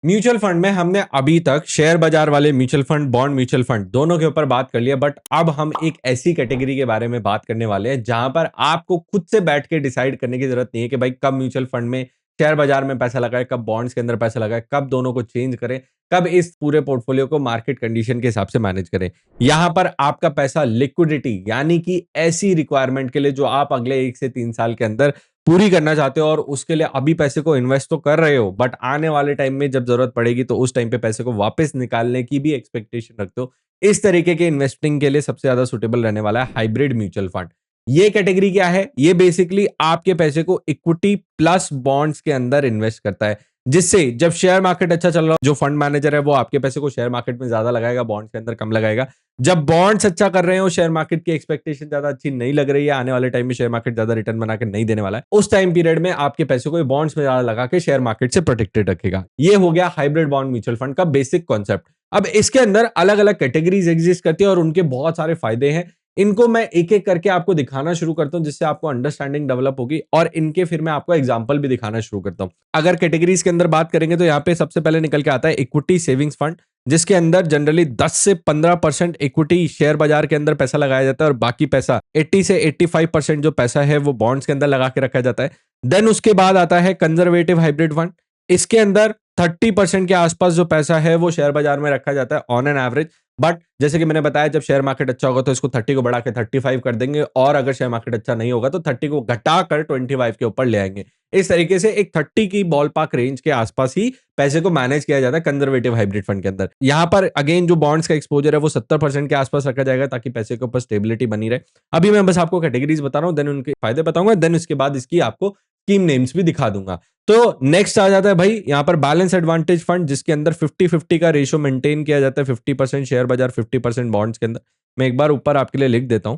Mutual fund में हमने अभी तक शेयर बाजार वाले mutual fund, bond mutual fund दोनों के ऊपर बात कर लिया, बट अब हम एक ऐसी कैटेगरी के बारे में बात करने वाले हैं जहां पर आपको खुद से बैठ के डिसाइड करने की जरूरत नहीं है कि भाई कब म्यूचुअल फंड में, शेयर बाजार में पैसा लगाए, कब बॉन्ड्स के अंदर पैसा लगाए, कब दोनों को चेंज करें, कब इस पूरे पोर्टफोलियो को मार्केट कंडीशन के हिसाब से मैनेज करें। यहां पर आपका पैसा लिक्विडिटी यानी कि ऐसी रिक्वायरमेंट के लिए जो आप अगले 1 से 3 साल के अंदर पूरी करना चाहते हो और उसके लिए अभी पैसे को इन्वेस्ट तो कर रहे हो, बट आने वाले टाइम में जब जरूरत पड़ेगी तो उस टाइम पे पैसे को वापस निकालने की भी एक्सपेक्टेशन रखते हो। इस तरीके के इन्वेस्टिंग के लिए सबसे ज्यादा सुटेबल रहने वाला है हाइब्रिड म्यूचुअल फंड। ये कैटेगरी क्या है? ये बेसिकली आपके पैसे को इक्विटी प्लस बॉन्ड्स के अंदर इन्वेस्ट करता है, जिससे जब शेयर मार्केट अच्छा चल रहा हो, जो फंड मैनेजर है वो आपके पैसे को शेयर मार्केट में ज्यादा लगाएगा, बॉन्ड्स के अंदर कम लगाएगा। जब बॉन्ड्स अच्छा कर रहे हो, शेयर मार्केट की एक्सपेक्टेशन ज्यादा अच्छी नहीं लग रही है, आने वाले टाइम में शेयर मार्केट ज्यादा रिटर्न बना के नहीं देने वाला है, उस टाइम पीरियड में आपके पैसे को बॉन्ड्स में ज्यादा लगा के शेयर मार्केट से प्रोटेक्टेड रखेगा। ये हो गया हाइब्रिड बॉन्ड म्यूचुअल फंड का बेसिक कॉन्सेप्ट। अब इसके अंदर अलग अलग कैटेगरीज एग्जिस्ट करती है और उनके बहुत सारे फायदे हैं। इनको मैं एक एक करके आपको दिखाना शुरू करता हूं, जिससे आपको अंडरस्टैंडिंग डेवलप होगी और इनके फिर मैं आपको एग्जांपल भी दिखाना शुरू करता हूं। अगर कैटेगरीज के अंदर बात करेंगे तो यहाँ पे सबसे पहले निकल के आता है इक्विटी सेविंग्स फंड, जिसके अंदर जनरली 10 से 15% इक्विटी शेयर बाजार के अंदर पैसा लगाया जाता है और बाकी पैसा 80 से 85% जो पैसा है वो बॉन्ड्स के अंदर लगा के रखा जाता है। देन उसके बाद आता है कंजर्वेटिव हाइब्रिड फंड। इसके अंदर 30% के आसपास जो पैसा है वो शेयर बाजार में रखा जाता है ऑन एन एवरेज, बट जैसे कि मैंने बताया जब शेयर मार्केट अच्छा होगा तो इसको 30 को बढ़ा के 35 कर देंगे और अगर शेयर मार्केट अच्छा नहीं होगा तो 30 को घटाकर 25 के ऊपर ले आएंगे। इस तरीके से एक 30 की बॉल पार्क रेंज के आसपास ही पैसे को मैनेज किया जाता है कंजर्वेटिव हाइब्रिड फंड के अंदर। यहाँ पर अगेन जो बॉन्ड्स का एक्सपोजर है वो 70% के आसपास रखा जाएगा ताकि पैसे के ऊपर स्टेबिलिटी बनी रहे। अभी मैं बस आपको कैटेगरीज बता रहा हूँ, देन उनके फायदे बताऊंगा, देन उसके बाद इसकी आपको स्कीम नेम्स भी दिखा दूंगा। तो नेक्स्ट आ जाता है भाई यहाँ पर बैलेंस एडवांटेज फंड, जिसके अंदर 50-50 का रेशियो मेंटेन किया जाता है, 50% शेयर बाजार, 50% बॉन्ड्स के अंदर। मैं एक बार ऊपर आपके लिए लिख देता हूं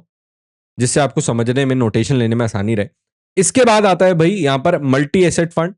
जिससे आपको समझने में, नोटेशन लेने में आसानी रहे। इसके बाद आता है भाई यहाँ पर मल्टी एसेट फंड,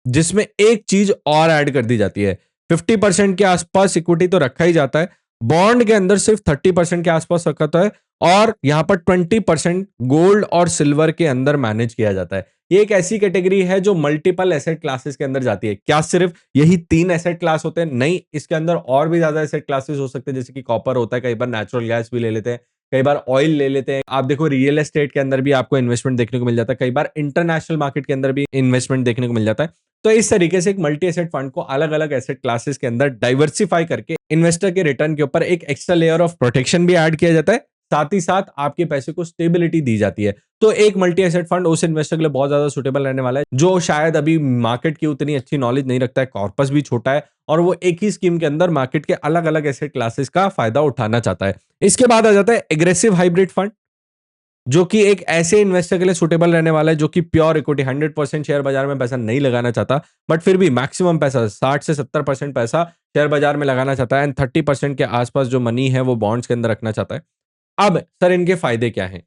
जिसमें एक चीज और ऐड कर दी जाती है। 50% के आसपास इक्विटी तो रखा ही जाता है, बॉन्ड के अंदर सिर्फ 30% के आसपास रखा होता है और यहां पर 20% गोल्ड और सिल्वर के अंदर मैनेज किया जाता है। ये एक ऐसी कैटेगरी है जो मल्टीपल एसेट क्लासेस के अंदर जाती है। क्या सिर्फ यही 3 एसेट क्लास होते हैं? नहीं, इसके अंदर और भी ज्यादा एसेट क्लासेस हो सकते हैं, जैसे कि कॉपर होता है, कई बार नेचुरल गैस भी ले लेते हैं, कई बार ऑयल ले लेते हैं। आप देखो रियल एस्टेट के अंदर भी आपको इन्वेस्टमेंट देखने को मिल जाता है, कई बार इंटरनेशनल मार्केट के अंदर भी इन्वेस्टमेंट देखने को मिल जाता है। तो इस तरीके से एक मल्टी एसेट फंड को अलग अलग एसेट क्लासेस के अंदर डाइवर्सिफाई करके इन्वेस्टर के रिटर्न के ऊपर एक एक्स्ट्रा लेयर ऑफ प्रोटेक्शन भी ऐड किया जाता है, साथ ही साथ आपके पैसे को स्टेबिलिटी दी जाती है। तो एक मल्टी एसेट फंड उस इन्वेस्टर के लिए बहुत ज्यादा सुटेबल रहने वाला है जो शायद अभी मार्केट की उतनी अच्छी नॉलेज नहीं रखता है, कॉर्पस भी छोटा है और वो एक ही स्कीम के अंदर मार्केट के अलग अलग एसेट क्लासेस का फायदा उठाना चाहता है। इसके बाद आ जाता है एग्रेसिव हाइब्रिड फंड, जो कि एक ऐसे इन्वेस्टर के लिए सुटेबल रहने वाला है जो कि प्योर इक्विटी 100% शेयर बाजार में पैसा नहीं लगाना चाहता, बट फिर भी मैक्सिमम पैसा 60 से 70% पैसा शेयर बाजार में लगाना चाहता है एंड 30% के आसपास जो मनी है वो बॉन्ड्स के अंदर रखना चाहता है। अब सर इनके फायदे क्या हैं?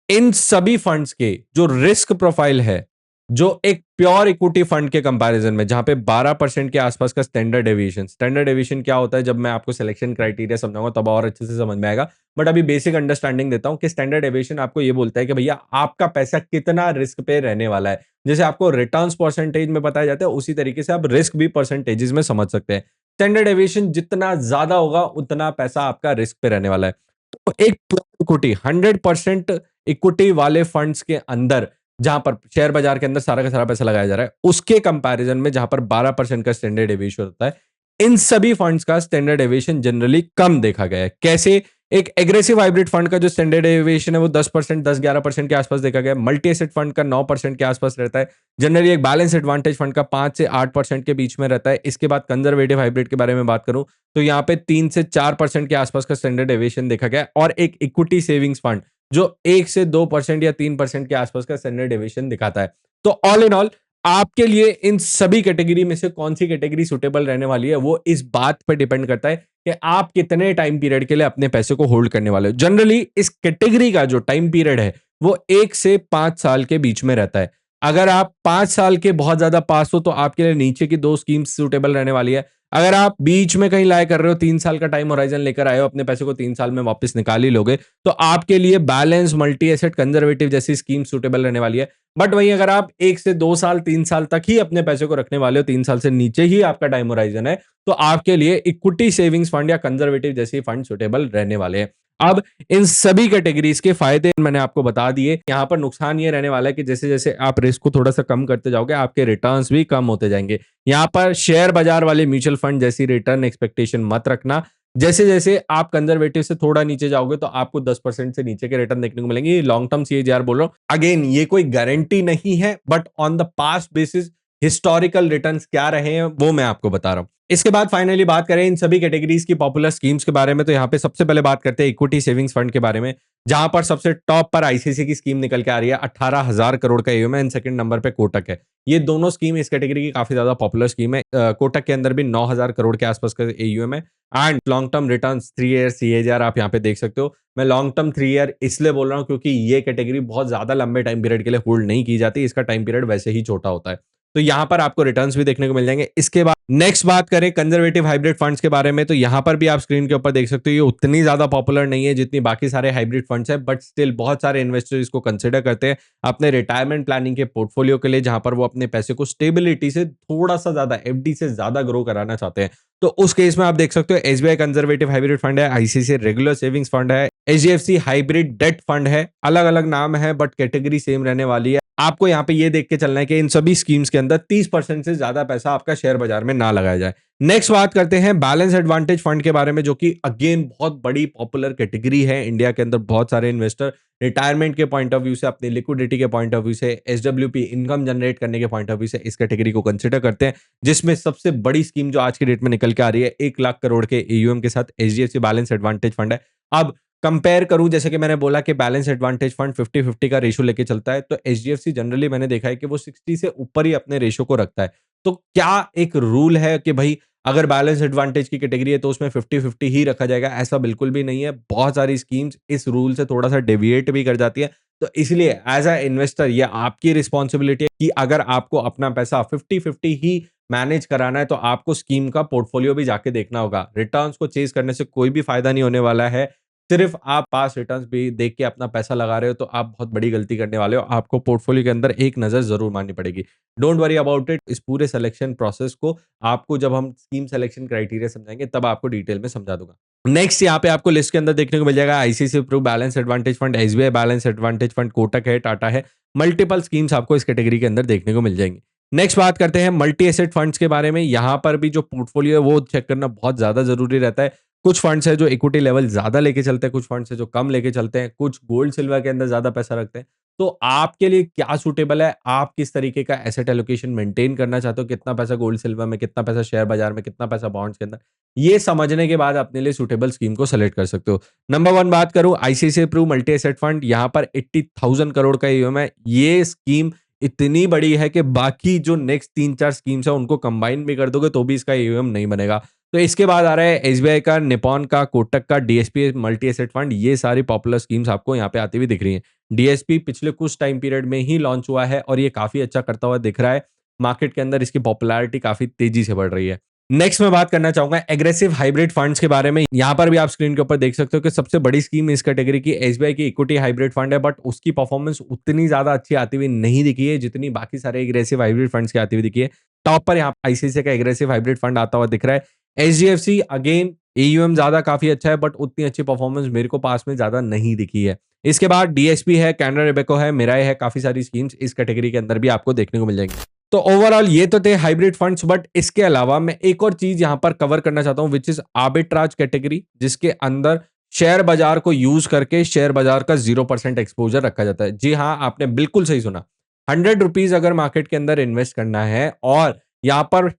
इन सभी फंड्स के जो रिस्क प्रोफाइल है, जो एक प्योर इक्विटी फंड के कंपैरिजन में जहां पे 12% के आसपास का स्टैंडर्ड डेविएशन क्या होता है, जब मैं आपको सिलेक्शन क्राइटेरिया समझाऊंगा तब और अच्छे से समझ में आएगा, बट अभी बेसिक अंडरस्टैंडिंग देता हूं कि स्टैंडर्ड डेविएशन आपको ये बोलता है कि भैया आपका पैसा कितना रिस्क पे रहने वाला है। जैसे आपको रिटर्न्स परसेंटेज में बताया जाता है, उसी तरीके से आप रिस्क भी परसेंटेजेस में समझ सकते हैं। स्टैंडर्ड डेविएशन जितना ज्यादा होगा उतना पैसा आपका रिस्क पे रहने वाला है। तो एक इक्विटी 100% इक्विटी वाले फंड्स के अंदर जहां पर शेयर बाजार के अंदर सारा का सारा पैसा लगाया जा रहा है, उसके कंपैरिजन में जहां पर 12% का स्टैंडर्ड डेविएशन होता है, इन सभी फंड्स का स्टैंडर्ड डेविएशन जनरली कम देखा गया है। कैसे? एक एग्रेसिव हाइब्रिड फंड का जो स्टैंडर्ड डेविएशन है वो 10%, 10-11% के आसपास देखा गया है। मल्टी एसेट फंड का 9% के आसपास रहता है। जनरली एक बैलेंस एडवांटेज फंड का 5 से 8% के बीच में रहता है। इसके बाद कंजर्वेटिव हाइब्रिड के बारे में बात करूं तो यहाँ पे 3 से 4% के आसपास का स्टैंडर्ड डेविएशन देखा गया है और एक इक्विटी सेविंग्स फंड जो 1 से 2% या 3% के आसपास का स्टैंडर्ड डेविएशन दिखाता है। तो ऑल इन ऑल आपके लिए इन सभी कैटेगरी में से कौन सी कैटेगरी सुटेबल रहने वाली है वो इस बात पर डिपेंड करता है कि आप कितने टाइम पीरियड के लिए अपने पैसे को होल्ड करने वाले हो। जनरली इस कैटेगरी का जो टाइम पीरियड है वो 1 से 5 साल के बीच में रहता है। अगर आप 5 साल के बहुत ज़्यादा पास हो तो आपके लिए नीचे की 2 स्कीम्स सूटेबल रहने वाली है। अगर आप बीच में कहीं लाया कर रहे हो, 3 साल का टाइम होराइज़न लेकर आए हो, अपने पैसे को 3 साल में वापस निकाल ही लोगे, तो आपके लिए बैलेंस, मल्टी एसेट, कंज़र्वेटिव जैसी स्कीम सूटेबल रहने वाली है। बट वहीं अगर आप 1 से 2 साल, 3 साल तक ही अपने पैसे को रखने वाले हो, 3 साल से नीचे ही आपका टाइम होराइज़न है, तो आपके लिए इक्विटी सेविंग्स फंड या कंज़र्वेटिव जैसी फंड सूटेबल रहने वाले हैं। अब इन सभी कैटेगरीज़ के फ़ायदे मैंने आपको बता दिए। यहाँ पर नुकसान ये रहने वाला है कि जैसे-जैसे आप रिस्क को थोड़ा-सा कम करते जाओगे, आपके रिटर्न्स भी कम होते जाएँगे। यहाँ पर शेयर बाज़ार वाले म्यूचुअल फंड जैसी रिटर्न एक्सपेक्टेशन मत रखना। जैसे-जैसे आप कंज़र्वेटिव से थोड़ा नीचे जाओगे, तो आपको 10% से नीचे के रिटर्न देखने को मिलेंगे। ये लॉन्ग टर्म सीएजीआर बोल रहा हूँ। अगेन ये कोई गारंटी नहीं है, but on the past basis historical returns क्या रहे हैं, वो मैं आपको बता रहा हूँ। इसके बाद फाइनली बात करें इन सभी कैटेगरीज की पॉपुलर स्कीम्स के बारे में, तो यहाँ पे सबसे पहले बात करते हैं इक्विटी सेविंग्स फंड के बारे में, जहां पर सबसे टॉप पर आईसीसी की स्कीम निकल के आ रही है। 18,000 करोड़ का एयूएम है एंड सेकंड नंबर पे कोटक है। ये दोनों स्कीम इस कैटेगरी की काफी ज्यादा पॉपुलर स्कीम है। कोटक के अंदर भी 9,000 करोड़ के आसपास का एयूएम है and long term return 3 year CAGR आप यहाँ पे देख सकते हो। मैं लॉन्ग टर्म 3 ईयर इसलिए बोल रहा हूँ क्योंकि ये कैटेगरी बहुत ज्यादा लंबे टाइम पीरियड के लिए होल्ड नहीं की जाती, इसका टाइम पीरियड वैसे ही छोटा होता है। तो यहाँ पर आपको रिटर्न्स भी देखने को मिल जाएंगे। इसके बाद नेक्स्ट बात करें कंजर्वेटिव हाइब्रिड फंड्स के बारे में, तो यहाँ पर भी आप स्क्रीन के ऊपर देख सकते हो, ये उतनी ज्यादा पॉपुलर नहीं है जितनी बाकी सारे हाइब्रिड फंड्स है, बट स्टिल बहुत सारे इन्वेस्टर इसको कंसिडर करते हैं अपने रिटायरमेंट प्लानिंग के पोर्टफोलियो के लिए, जहां पर वो अपने पैसे को स्टेबिलिटी से थोड़ा सा ज्यादा एफडी से ज्यादा ग्रो कराना चाहते हैं। तो उस केस में आप देख सकते हो एसबीआई कंजर्वेटिव हाइब्रिड फंड है, आईसीसी रेगुलर सेविंग्स फंड है, एचडीएफसी हाइब्रिड डेट फंड है। अलग अलग नाम है बट कैटेगरी सेम रहने वाली है। आपको यहाँ पे ये देख के चलना है कि इन सभी स्कीम्स के अंदर 30% से ज्यादा पैसा आपका शेयर बाजार में ना लगाया जाए। नेक्स्ट बात करते हैं बैलेंस एडवांटेज फंड के बारे में, जो कि अगेन बहुत बड़ी पॉपुलर कैटेगरी है। इंडिया के अंदर बहुत सारे इन्वेस्टर रिटायरमेंट के पॉइंट ऑफ व्यू से, अपनी लिक्विडिटी के पॉइंट ऑफ व्यू से, एसडब्ल्यूपी इनकम जनरेट करने के पॉइंट ऑफ व्यू से इस कैटेगरी को कंसिडर करते हैं, जिसमें सबसे बड़ी स्कीम जो आज की डेट में निकल के आ रही है 1 लाख करोड़ के एयूएम के साथ एचडीएफसी बैलेंस एडवांटेज फंड है। अब कंपेयर करूं, जैसे कि मैंने बोला कि बैलेंस एडवांटेज फंड 50-50 का रेशो लेके चलता है, तो एचडीएफसी जनरली मैंने देखा है कि वो 60 से ऊपर ही अपने रेशो को रखता है। तो क्या एक रूल है कि भाई अगर बैलेंस एडवांटेज की कैटेगरी है तो उसमें 50-50 ही रखा जाएगा? ऐसा बिल्कुल भी नहीं है। बहुत सारी स्कीम्स इस रूल से थोड़ा सा डेविएट भी कर जाती है। तो इसलिए एज अ इन्वेस्टर ये आपकी रिस्पॉन्सिबिलिटी है कि अगर आपको अपना पैसा 50-50 ही मैनेज कराना है, तो आपको स्कीम का पोर्टफोलियो भी जाके देखना होगा। रिटर्न्स को चेज करने से कोई भी फायदा नहीं होने वाला है। सिर्फ आप पास रिटर्न्स भी देख के अपना पैसा लगा रहे हो, तो आप बहुत बड़ी गलती करने वाले हो। आपको पोर्टफोलियो के अंदर एक नज़र ज़रूर मारनी पड़ेगी। Don't worry about it. इस पूरे सिलेक्शन प्रोसेस को आपको जब हम स्कीम सिलेक्शन क्राइटेरिया समझाएँगे, तब आपको डिटेल में समझा दूँगा। नेक्स्ट यहाँ पे आपको लिस्ट के अंदर देखने को मिल जाएगा ICICI Pru balance advantage fund, SBI balance advantage fund, Kotak है, टाटा है। मल्टीपल स्कीम्स आपको इस कैटेगरी के अंदर देखने को मिल जाएंगी। नेक्स्ट बात करते हैं मल्टी एसेट फंड्स के बारे में। यहाँ पर भी जो पोर्टफोलियो है वो चेक करना बहुत ज़्यादा ज़रूरी रहता है। कुछ फंड्स है जो इक्विटी लेवल ज़्यादा लेके चलते हैं, कुछ फंड्स है जो कम लेके चलते हैं, कुछ गोल्ड सिल्वर के अंदर ज़्यादा पैसा रखते हैं। तो आपके लिए क्या सूटेबल है? आप किस तरीके का एसेट एलोकेशन मेंटेन करना चाहते हो? कितना पैसा गोल्ड सिल्वर में, कितना पैसा शेयर बाजार में, कितना पैसा बॉन्ड्स के अंदर? ये समझने के बाद अपने लिए सूटेबल स्कीम को सेलेक्ट कर सकते हो। नंबर 1 बात करूँ ICICI Pru multi asset fund, यहाँ पर 80,000 करोड़ का ईएम है। ये स्कीम इतनी बड़ी है कि बाकी जो नेक्स्ट 3-4 स्कीम्स है उनको कंबाइन भी कर दोगे तो भी इसका ईएम नहीं बनेगा। तो इसके बाद आ रहा है एसबीआई का, निपॉन का, कोटक का, डीएसपी मल्टी एसेट फंड। ये सारी पॉपुलर स्कीम्स आपको यहाँ पे आती हुई दिख रही हैं। डीएसपी पिछले कुछ टाइम पीरियड में ही लॉन्च हुआ है और ये काफ़ी अच्छा करता हुआ दिख रहा है। मार्केट के अंदर इसकी पॉपुलैरिटी काफ़ी तेज़ी से बढ़ रही है। नेक्स्ट मैं बात करना चाहूँगा एग्रेसिव हाइब्रिड फंड्स के बारे में। यहाँ पर भी आप स्क्रीन के ऊपर देख सकते हो कि सबसे बड़ी स्कीम इस कैटेगरी की एसबीआई की इक्विटी हाइब्रिड फंड है, बट उसकी परफॉर्मेंस उतनी ज़्यादा अच्छी आती हुई नहीं दिखी है जितनी बाकी सारे एग्रेसिव हाइब्रिड फंड्स की आती हुई दिखी है। टॉप पर यहाँ आईसीआईसीआई का एग्रेसिव हाइब्रिड फंड आता हुआ दिख रहा है। एचडीएफसी अगेन एयूएम ज़्यादा काफ़ी अच्छा है, बट उतनी अच्छी परफॉर्मेंस मेरे को पास में ज़्यादा नहीं दिखी है। इसके बाद डीएसपी है, कैनरा रोबेको है, मिराई है, काफ़ी सारी स्कीम्स इस कैटेगरी के अंदर भी आपको देखने को मिल जाएंगी। तो ओवरऑल ये तो थे हाइब्रिड फंड्स, बट इसके अलावा मैं एक और चीज यहां पर कवर करना चाहता हूं विच इज आर्बिट्राज कैटेगरी, जिसके अंदर शेयर बाजार को यूज करके शेयर बाजार का 0% एक्सपोजर रखा जाता है। जी हाँ, आपने बिल्कुल सही सुना। 100 रुपीज अगर मार्केट के अंदर इन्वेस्ट करना है और यहां पर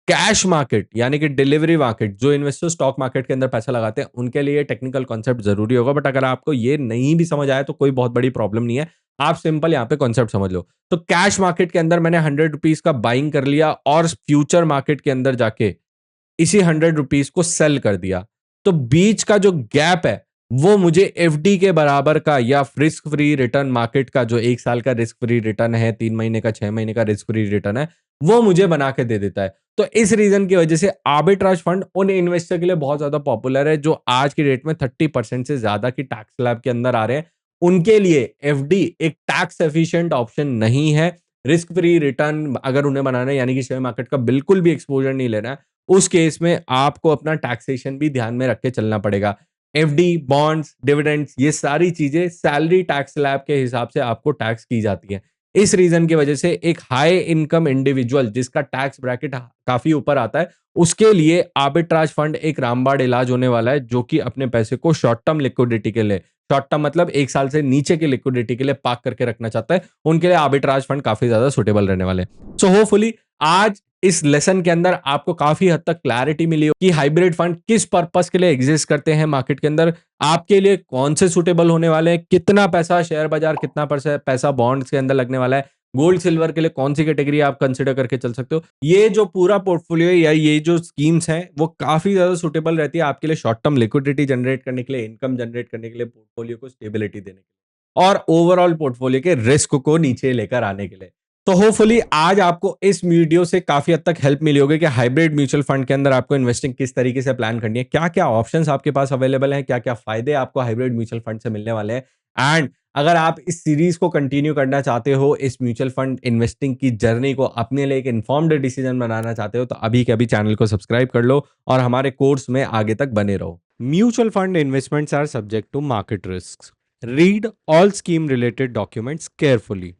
कैश मार्केट यानी कि डिलीवरी मार्केट, जो इन्वेस्टर स्टॉक मार्केट के अंदर पैसा लगाते हैं उनके लिए टेक्निकल कॉन्सेप्ट जरूरी होगा, बट अगर आपको ये नहीं भी समझ आया तो कोई बहुत बड़ी प्रॉब्लम नहीं है। आप सिंपल यहाँ पे कॉन्सेप्ट समझ लो। तो कैश मार्केट के अंदर मैंने 100 रुपीज का बाइंग कर लिया और फ्यूचर मार्केट के अंदर जाके इसी 100 रुपीज को सेल कर दिया। तो बीच का जो गैप है वो मुझे एफडी के बराबर का या रिस्क फ्री रिटर्न मार्केट का जो 1 साल का रिस्क फ्री रिटर्न है, 3 महीने का, 6 महीने का रिस्क फ्री रिटर्न है, वो मुझे बना के दे देता है। तो इस रीज़न की वजह से आर्बिट्राज फंड उन इन्वेस्टर के लिए बहुत ज़्यादा पॉपुलर है, जो आज की डेट में 30% से ज़्यादा की टैक्स स्लैब के अंदर आ रहे हैं। उनके लिए एफडी एक टैक्स एफिशिएंट ऑप्शन नहीं है। रिस्क फ्री रिटर्न अगर उन्हें बनाना है, यानी कि शेयर मार्केट का बिल्कुल भी एक्सपोज़र नहीं लेना है, उस केस में आपको अपना टैक्सेशन भी ध्यान में रख के चलना पड़ेगा। एफडी, बॉन्ड्स, डिविडेंड्स ये सारी चीज़ें सैलरी टैक्स स्लैब के हिसाब से आपको टैक्स की जाती है। इस रीज़न की वजह से एक हाई इनकम इंडिविजुअल जिसका टैक्स ब्रैकेट काफ़ी ऊपर आता है, उसके लिए आर्बिट्राज फंड एक रामबाण इलाज होने वाला है, जो कि अपने पैसे को शॉर्ट टर्म लिक्विडिटी के लिए, शॉर्ट टर्म मतलब 1 साल से नीचे की लिक्विडिटी के लिए पार्क करके रखना चाहता है, उनके लिए आर्बिट्राज फंड काफ़ी ज़्यादा सूटेबल रहने वाले हैं। सो होपफुली आज इस लेसन के अंदर आपको काफ़ी हद तक क्लैरिटी मिली हो कि हाइब्रिड फंड किस पर्पस के लिए एग्जिस्ट करते हैं मार्केट के अंदर, आपके लिए कौन से सूटेबल होने वाले हैं, कितना पैसा शेयर बाजार, कितना पैसा बॉन्ड्स के अंदर लगने वाला है, गोल्ड सिल्वर के लिए कौन सी कैटेगरी आप कंसीडर करके चल सकते हो। ये जो पूरा पोर्टफोलियो या ये जो स्कीम्स हैं, वो काफ़ी ज़्यादा सूटेबल रहती है आपके लिए शॉर्ट टर्म लिक्विडिटी जनरेट करने के लिए, इनकम जनरेट करने के लिए, पोर्टफोलियो को स्टेबिलिटी देने के लिए और ओवरऑल पोर्टफोलियो के रिस्क को नीचे लेकर आने के लिए। तो होपफुली आज आपको इस वीडियो से काफ़ी हद तक हेल्प मिली होगी कि हाइब्रिड म्यूचुअल फंड के अंदर आपको इन्वेस्टिंग किस तरीके से प्लान करनी है, क्या-क्या ऑप्शंस आपके पास अवेलेबल हैं, क्या-क्या फ़ायदे आपको हाइब्रिड म्यूचुअल फंड से मिलने वाले हैं। एंड अगर आप इस सीरीज़ को कंटिन्यू करना चाहते हो, इस म्यूचुअल फंड इन्वेस्टिंग की जर्नी को अपने लिए एक इन्फॉर्म्ड डिसीजन बनाना चाहते हो, तो अभी के अभी चैनल को सब्सक्राइब कर लो और हमारे कोर्स में आगे तक बने रहो। Mutual fund investments are subject to market risks. Read all scheme related documents carefully.